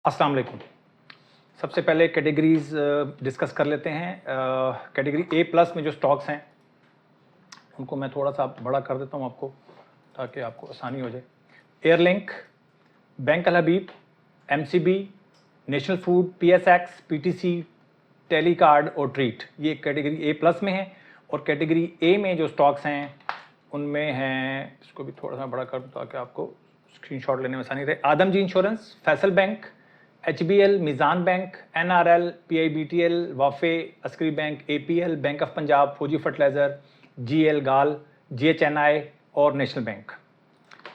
अस्सलाम वालेकुम। सबसे पहले कैटेगरीज डिस्कस कर लेते हैं। कैटेगरी ए प्लस में जो स्टॉक्स हैं उनको मैं थोड़ा सा बड़ा कर देता हूं आपको ताकि आपको आसानी हो जाए। Airlink, Bank Al Habib, MCB, National Food, PSX, PTC, Telecard और ट्रीट, ये कैटेगरी ए प्लस में है। और कैटेगरी ए में जो स्टॉक्स हैं उनमें हैं, इसको भी थोड़ा सा बड़ा कर दूँ ताकि आपको स्क्रीनशॉट लेने में आसानी रहे। Adamjee insurance, Faysal bank, HBL, Meezan bank, NRL, PIBTL, वाफे, Askari bank, APL, bank of Punjab, Fauji fertilizer, GL गाल, GHNI और नेशनल बैंक।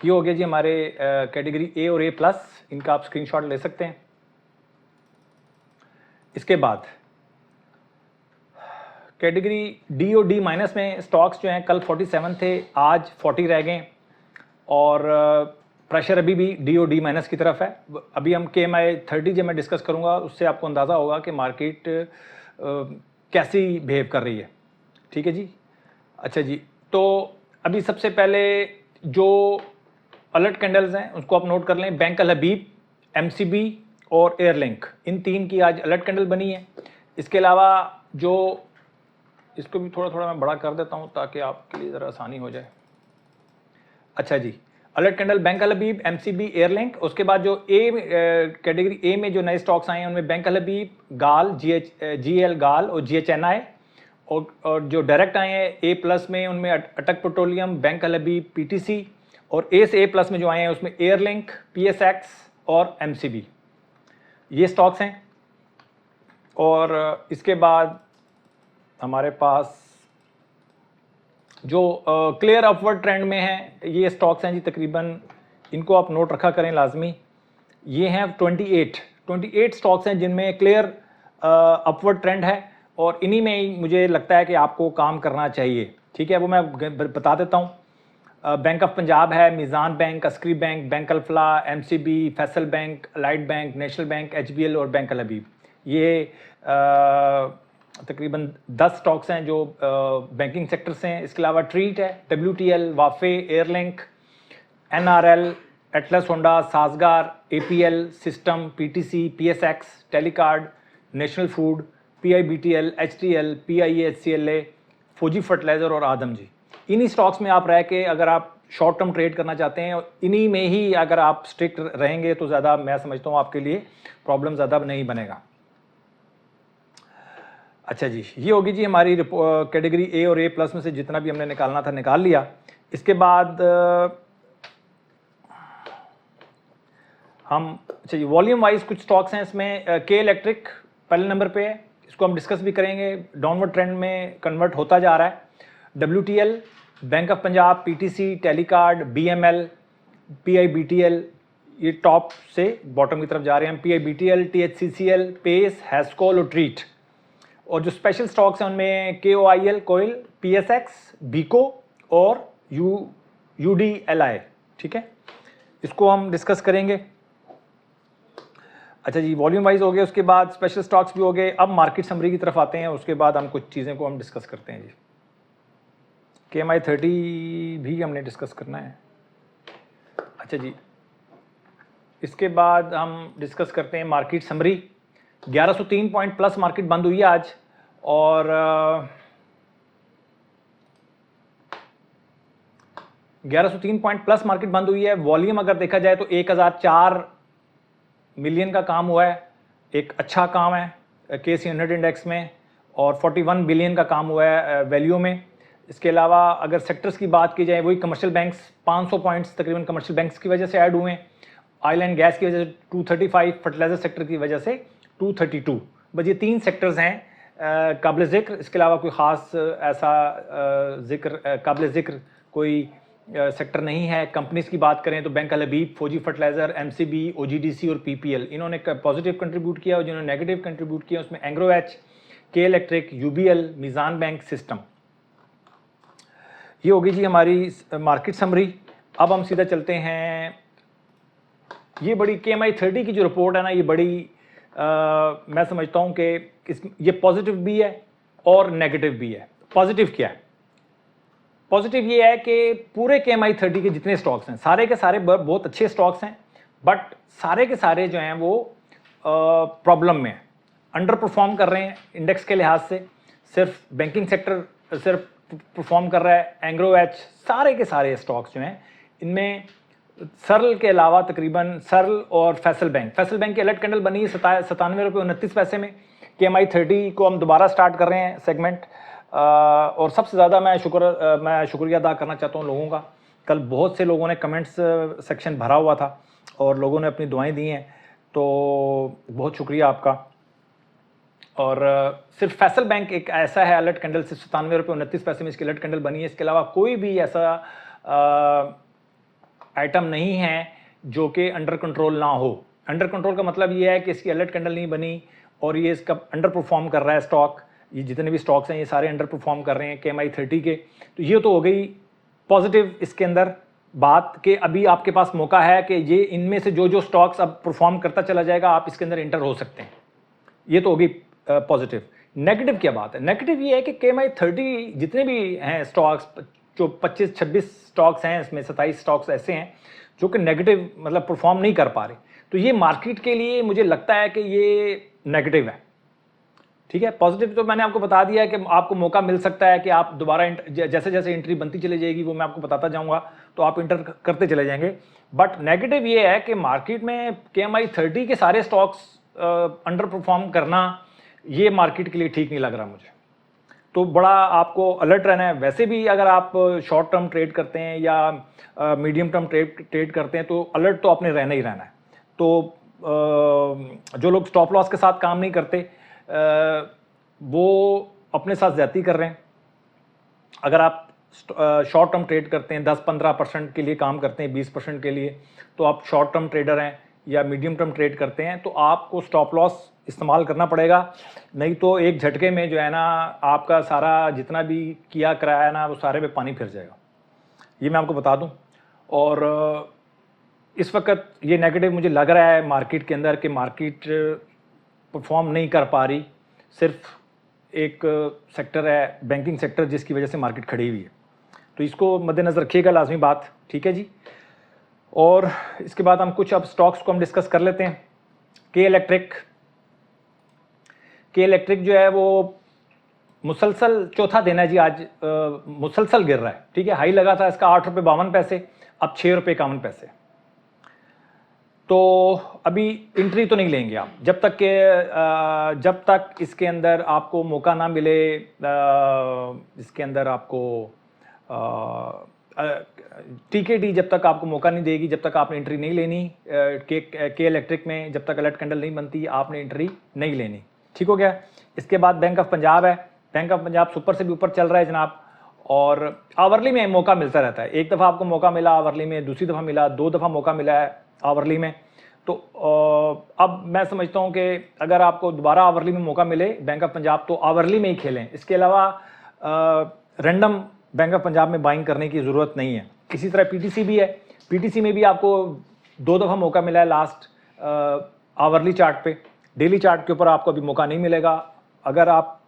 ये हो गया जी हमारे कैटेगरी ए और ए प्लस, इनका आप स्क्रीनशॉट ले सकते हैं। इसके बाद कैटेगरी डी और डी माइनस में स्टॉक्स जो हैं कल 47 थे, आज 40 रह गए और प्रेशर अभी भी डी और डी माइनस की तरफ है। अभी हम KMI 30 जब मैं डिस्कस करूंगा उससे आपको अंदाज़ा होगा कि मार्केट कैसी बिहेव कर रही है। ठीक है जी। अच्छा जी, तो अभी सबसे पहले जो अलर्ट कैंडल्स हैं उसको आप नोट कर लें। बैंक अल हबीब, MCB और एयरलिंक, इन तीन की आज अलर्ट कैंडल बनी है। इसके अलावा जो, इसको भी थोड़ा थोड़ा मैं बड़ा कर देता हूँ ताकि आपके लिए ज़रा आसानी हो जाए। अच्छा जी, अलर्ट कैंडल बैंक अल हबीब, MCB, एयरलिंक। उसके बाद जो कैटेगरी ए में जो नए स्टॉक्स आए हैं उनमें बैंक अल हबीब, गाल, GL गाल और GHNI। और जो डायरेक्ट आए हैं ए प्लस में उनमें अटक पेट्रोलियम, बैंक अल हबीब, PTC। और ए से ए प्लस में जो आए हैं उसमें एयरलिंक, PSX और MCB, ये स्टॉक्स हैं। और इसके बाद हमारे पास जो क्लियर अपवर्ड ट्रेंड में है ये स्टॉक्स हैं जी, तकरीबन इनको आप नोट रखा करें लाजमी। ये हैं 28 स्टॉक्स हैं जिनमें क्लियर अपवर्ड ट्रेंड है और इन्हीं में ही मुझे लगता है कि आपको काम करना चाहिए। ठीक है, वो मैं बता देता हूँ। बैंक ऑफ पंजाब है, मीज़ान बैंक, अस्करी बैंक, बैंक अल फलाह, MCB, Faisal bank, allied bank, national bank, HBL और बैंक अल हबीब। ये तकरीबन 10 स्टॉक्स हैं जो बैंकिंग सेक्टर से हैं। इसके अलावा ट्रीट है, WTL, वाफे, Airlink, NRL, Atlas Honda, Sazgar, APL, system, PTC, PSX, Telecard, national food, PIBTL, HTL, PIA, HCLA, Fauji fertilizer और आदमजी। इन्हीं स्टॉक्स में आप रह के अगर आप शॉर्ट टर्म ट्रेड करना चाहते हैं, इन्हीं में ही अगर आप स्ट्रिक्ट रहेंगे तो ज़्यादा, मैं समझता हूँ आपके लिए प्रॉब्लम ज़्यादा नहीं बनेगा। अच्छा जी, ये होगी जी हमारी कैटेगरी ए और ए प्लस में से जितना भी हमने निकालना था निकाल लिया। इसके बाद हम, अच्छा जी, वॉल्यूम वाइज कुछ स्टॉक्स हैं इसमें। के इलेक्ट्रिक पहले नंबर पे है, इसको हम डिस्कस भी करेंगे, डाउनवर्ड ट्रेंड में कन्वर्ट होता जा रहा है। WTL, bank of Punjab, PTC, Telecard, BML, PIBTL, ये टॉप से बॉटम की तरफ जा रहे हैं। PIBTL, THCCL, पेस, हैस्कोल और ट्रीट। और जो स्पेशल स्टॉक्स हैं उनमें KOIL, कोयल, PSX, बीको और UDLI। ठीक है, इसको हम डिस्कस करेंगे। अच्छा जी, वॉल्यूम वाइज हो गया, उसके बाद स्पेशल स्टॉक्स भी हो गए। अब मार्केट समरी की तरफ आते हैं, उसके बाद हम कुछ चीज़ें को हम डिस्कस करते हैं जी। KMI 30 भी हमने डिस्कस करना है। अच्छा जी, इसके बाद हम डिस्कस करते हैं market summary. 1103 point plus market बंद हुई है आज और 1103 पॉइंट प्लस मार्केट बंद हुई है। वॉल्यूम अगर देखा जाए तो 1004 मिलियन का काम हुआ है, एक अच्छा काम है KC 100 इंडेक्स में। और 41 बिलियन का काम हुआ है वैल्यू में। इसके अलावा अगर सेक्टर्स की बात की जाए, वही कमर्शियल बैंक्स 500 पॉइंट्स तकरीबन कमर्शियल बैंक्स की वजह से ऐड हुए हैं, ऑयल एंड गैस की वजह से 235, फर्टिलाइजर सेक्टर की वजह से 232। बस ये 3 सेक्टर्स हैं काबिल ज़िक्र। इसके अलावा कोई ख़ास ऐसा ज़िक्र काबिल ज़िक्र कोई सेक्टर नहीं है। कंपनीज़ की बात करें तो बैंक अल हबीब, फौजी फर्टिलाइज़र, MCB, OGDC और PPL, इन्होंने पॉजिटिव कंट्रीब्यूट किया और जिन्होंने नेगेटिव कंट्रीब्यूट किया उसमें एंग्रो एच, के इलेक्ट्रिक, UBL, मीज़ान बैंक, सिस्टम। ये होगी जी हमारी मार्केट समरी। अब हम सीधा चलते हैं, ये बड़ी KMI 30 की जो रिपोर्ट है ना, ये बड़ी मैं समझता हूँ कि ये पॉजिटिव भी है और नेगेटिव भी है। पॉजिटिव क्या है? पॉजिटिव ये है कि पूरे KMI 30 के जितने स्टॉक्स हैं सारे के सारे बहुत अच्छे स्टॉक्स हैं, बट सारे के सारे जो हैं वो प्रॉब्लम में है, अंडर परफॉर्म कर रहे हैं इंडेक्स के लिहाज से। सिर्फ बैंकिंग सेक्टर सिर्फ परफॉर्म कर रहा है, एंग्रो एच, सारे के सारे स्टॉक्स जो हैं इनमें सरल के अलावा तकरीबन सरल और फैसल बैंक की अलर्ट कैंडल बनी है 97 रुपये 29 पैसे में। KMI 30 को हम दोबारा स्टार्ट कर रहे हैं सेगमेंट। और सबसे ज़्यादा मैं शुक्रिया अदा करना चाहता हूँ लोगों का। कल बहुत से लोगों ने कमेंट्स सेक्शन भरा हुआ था और लोगों ने अपनी दुआएं दी हैं, तो बहुत शुक्रिया आपका। और सिर्फ फैसल बैंक एक ऐसा है अलर्ट कैंडल, सिर्फ 97 रुपये 29 पैसे में इसकी अलर्ट कैंडल बनी है। इसके अलावा कोई भी ऐसा आइटम नहीं है जो कि अंडर कंट्रोल ना हो। अंडर कंट्रोल का मतलब ये है कि इसकी अलर्ट कैंडल नहीं बनी और ये इसका अंडर परफॉर्म कर रहा है स्टॉक। ये जितने भी स्टॉक्स हैं ये सारे अंडर परफॉर्म कर रहे हैं KMI 30 के। तो ये तो हो गई पॉजिटिव इसके अंदर बात कि अभी आपके पास मौका है कि ये इनमें से जो जो स्टॉक्स अब परफॉर्म करता चला जाएगा आप इसके अंदर इंटर हो सकते हैं। ये तो होगी पॉजिटिव। नेगेटिव क्या बात है? नेगेटिव ये है कि KMI 30 जितने भी हैं स्टॉक्स, जो 25-26 स्टॉक्स हैं, इसमें 27 स्टॉक्स ऐसे हैं जो कि नेगेटिव मतलब परफॉर्म नहीं कर पा रहे। तो ये मार्केट के लिए मुझे लगता है कि ये नेगेटिव है। ठीक है, पॉजिटिव तो मैंने आपको बता दिया है कि आपको मौका मिल सकता है कि आप दोबारा जैसे जैसे एंट्री बनती चली जाएगी वो मैं आपको बताता जाऊंगा, तो आप इंटर करते चले जाएंगे। बट नेगेटिव ये है कि मार्केट में KMI 30 के सारे स्टॉक्स अंडर परफॉर्म करना ये मार्केट के लिए ठीक नहीं लग रहा मुझे। तो बड़ा आपको अलर्ट रहना है। वैसे भी अगर आप शॉर्ट टर्म ट्रेड करते हैं या मीडियम टर्म ट्रेड करते हैं तो अलर्ट तो आपने रहना ही रहना है। तो जो लोग स्टॉप लॉस के साथ काम नहीं करते वो अपने साथ ज्यादती कर रहे हैं। अगर आप शॉर्ट टर्म ट्रेड करते हैं, 10-15% के लिए काम करते हैं, 20% के लिए, तो आप शॉर्ट टर्म ट्रेडर हैं या मीडियम टर्म ट्रेड करते हैं तो आपको स्टॉप लॉस इस्तेमाल करना पड़ेगा। नहीं तो एक झटके में जो है ना आपका सारा जितना भी किया कराया ना वो सारे पे पानी फिर जाएगा, ये मैं आपको बता दूं। और इस वक्त ये नेगेटिव मुझे लग रहा है मार्केट के अंदर कि मार्केट परफॉर्म नहीं कर पा रही। सिर्फ एक सेक्टर है बैंकिंग सेक्टर जिसकी वजह से मार्केट खड़ी हुई है। तो इसको मद्देनज़र रखिएगा लाजमी बात, ठीक है जी। और इसके बाद हम कुछ अब स्टॉक्स को हम डिस्कस कर लेते हैं। के इलेक्ट्रिक जो है वो मुसलसल चौथा दिन है जी आज, मुसलसल गिर रहा है। ठीक है, हाई लगा था इसका 8 रुपये 52 पैसे, अब 6 रुपये 51 पैसे। तो अभी एंट्री तो नहीं लेंगे आप जब तक इसके अंदर आपको मौका ना मिले। इसके अंदर आपको TKD जब तक आपको मौका नहीं देगी, जब तक आपने एंट्री नहीं लेनी। के इलेक्ट्रिक में जब तक अलर्ट कैंडल नहीं बनती आपने एंट्री नहीं लेनी। ठीक हो गया। इसके बाद बैंक ऑफ पंजाब है। बैंक ऑफ पंजाब सुपर से भी ऊपर चल रहा है जनाब, और आवरली में मौका मिलता रहता है। एक दफ़ा आपको मौका मिला आवरली में, दूसरी दफ़ा मिला, 2 दफ़ा मौका मिला है आवरली में। तो अब मैं समझता हूँ कि अगर आपको दोबारा आवरली में मौका मिले बैंक ऑफ पंजाब तो आवरली में ही खेलें। इसके अलावा रैंडम बैंक ऑफ पंजाब में बाइंग करने की ज़रूरत नहीं है। इसी तरह PTC भी है। PTC में भी आपको 2 दफ़ा मौका मिला है लास्ट आवरली चार्ट पे। डेली चार्ट के ऊपर आपको अभी मौका नहीं मिलेगा। अगर आप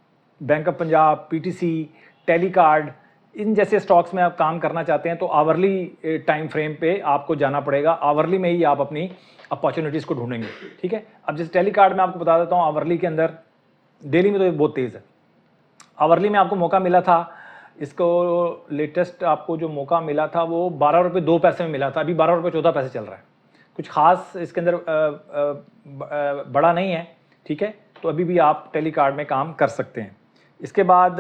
bank of Punjab, PTC, Telecard इन जैसे स्टॉक्स में आप काम करना चाहते हैं तो आवरली टाइम फ्रेम पे आपको जाना पड़ेगा। आवरली में ही आप अपनी अपॉर्चुनिटीज़ को ढूंढेंगे। ठीक है, अब जैसे टेलीकार्ड में आपको बता देता हूँ, आवरली के अंदर, डेली में तो बहुत तेज़ है। आवरली में आपको मौका मिला था, इसको लेटेस्ट आपको जो मौका मिला था वो 12 रुपये 2 पैसे में मिला था। अभी 12 रुपये 14 पैसे चल रहा है। कुछ ख़ास इसके अंदर बड़ा नहीं है। ठीक है, तो अभी भी आप टेलीकार्ड में काम कर सकते हैं। इसके बाद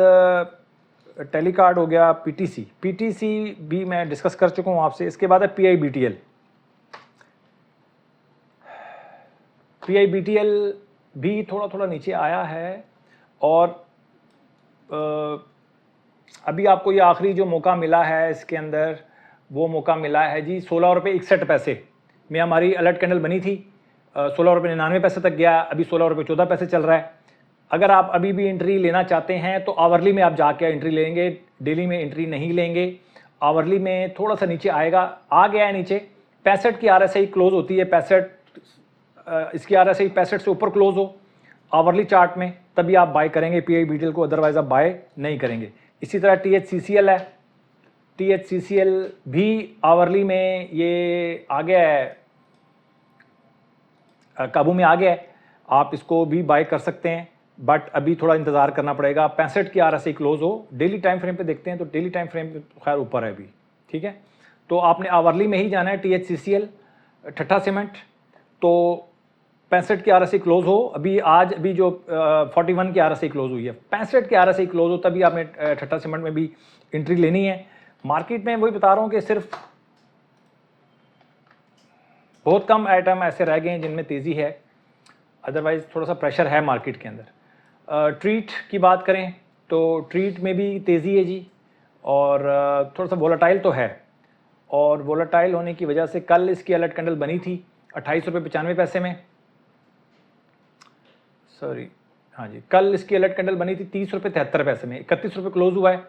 टेलीकार्ड हो गया। PTC भी मैं डिस्कस कर चुका हूँ आपसे। इसके बाद है PIBTL भी थोड़ा थोड़ा नीचे आया है। और अभी आपको ये आखिरी जो मौका मिला है इसके अंदर वो मौका मिला है जी 16 रुपये 61 पैसे में हमारी अलर्ट कैंडल बनी थी। 16 रुपये 99 पैसे तक गया, अभी 16 रुपये 14 पैसे चल रहा है। अगर आप अभी भी एंट्री लेना चाहते हैं तो आवरली में आप जाके एंट्री लेंगे, डेली में एंट्री नहीं लेंगे। आवरली में थोड़ा सा नीचे आएगा, आ गया है नीचे। 65 की RSI क्लोज होती है, 65 इसकी RSI 65 से ऊपर क्लोज हो आवरली चार्ट में तभी आप बाय करेंगे PIBTL को, अदरवाइज आप बाय नहीं करेंगे। इसी तरह THCCL है। THCCL भी आवरली में ये आ गया है, काबू में आ गया है। आप इसको भी बाय कर सकते हैं, बट अभी थोड़ा इंतज़ार करना पड़ेगा। 65 की RSI क्लोज हो, डेली टाइम फ्रेम पे देखते हैं तो डेली टाइम फ्रेम पे खैर ऊपर है अभी, ठीक है। तो आपने आवरली में ही जाना है। THCCL ठट्ठा सीमेंट तो 65 की RSI क्लोज हो, अभी आज अभी जो 41 की RSI क्लोज हुई है, 65 की RSI क्लोज हो तभी आपने ठट्ठा सीमेंट में भी एंट्री लेनी है। मार्केट में वही बता रहा हूँ कि सिर्फ बहुत कम आइटम ऐसे रह गए हैं जिनमें तेज़ी है, अदरवाइज़ थोड़ा सा प्रेशर है मार्केट के अंदर। ट्रीट की बात करें तो ट्रीट में भी तेज़ी है जी, और थोड़ा सा वोलेटाइल तो है, और वोलेटाइल होने की वजह से कल इसकी अलर्ट कैंडल बनी थी 28.95 में, सॉरी हाँ जी, कल इसकी अलर्ट कैंडल बनी थी 30.73 में, 31 क्लोज हुआ है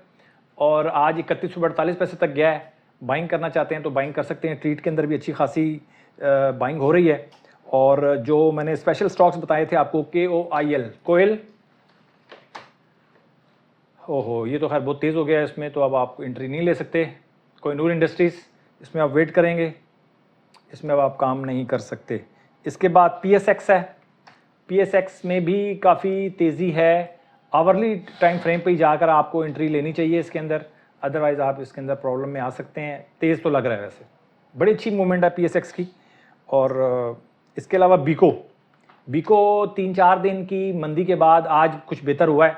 और आज 31.48 तक गया है। बाइंग करना चाहते हैं तो बाइंग कर सकते हैं। ट्रीट के अंदर भी अच्छी खासी बाइंग हो रही है। और जो मैंने स्पेशल स्टॉक्स बताए थे आपको, KOIL कोयल, ओहो ये तो खैर बहुत तेज़ हो गया है इसमें, तो अब आप एंट्री नहीं ले सकते। कोहिनूर इंडस्ट्रीज़, इसमें आप वेट करेंगे, इसमें अब आप काम नहीं कर सकते। इसके बाद PSX है, PSX में भी काफ़ी तेज़ी है। आवरली टाइम फ्रेम पे ही जाकर आपको एंट्री लेनी चाहिए इसके अंदर, अदरवाइज़ आप इसके अंदर प्रॉब्लम में आ सकते हैं। तेज़ तो लग रहा है वैसे, बड़ी अच्छी मूवमेंट है PSX की। और इसके अलावा बीको 3-4 दिन की मंदी के बाद आज कुछ बेहतर हुआ है।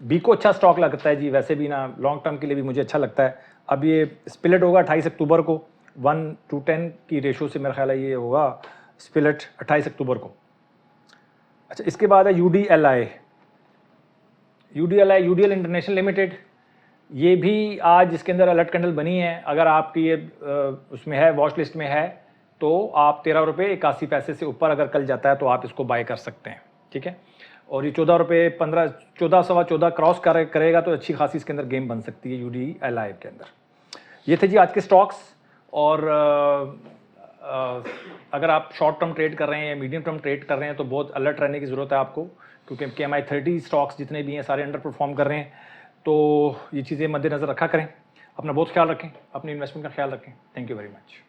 बीको अच्छा स्टॉक लगता है जी, वैसे भी ना लॉन्ग टर्म के लिए भी मुझे अच्छा लगता है। अब ये स्पिलिट होगा 28 अक्टूबर को, 1:10 की रेशो से मेरा ख्याल है ये होगा स्पिलिट 28 अक्टूबर को। अच्छा, इसके बाद है UDLI, UDL इंटरनेशनल लिमिटेड, ये भी आज इसके अंदर अलर्ट कैंडल बनी है। अगर आपकी ये उसमें है, वॉच लिस्ट में है, तो आप 13 रुपये 81 पैसे से ऊपर अगर कल जाता है तो आप इसको बाय कर सकते हैं, ठीक है। और ये 14 रुपये 15, 14 सवा 14 क्रॉस करेगा तो अच्छी खासी इसके अंदर गेम बन सकती है UDLI के अंदर। ये थे जी आज के स्टॉक्स। और अगर आप शॉर्ट टर्म ट्रेड कर रहे हैं या मीडियम टर्म ट्रेड कर रहे हैं तो बहुत अलर्ट रहने की ज़रूरत है आपको, क्योंकि KMI 30 स्टॉक्स जितने भी हैं सारे अंडर परफॉर्म कर रहे हैं। तो ये चीज़ें मद्देनज़र रखा करें, अपना बहुत ख्याल रखें, अपनी इन्वेस्टमेंट का ख्याल रखें। Thank you very much.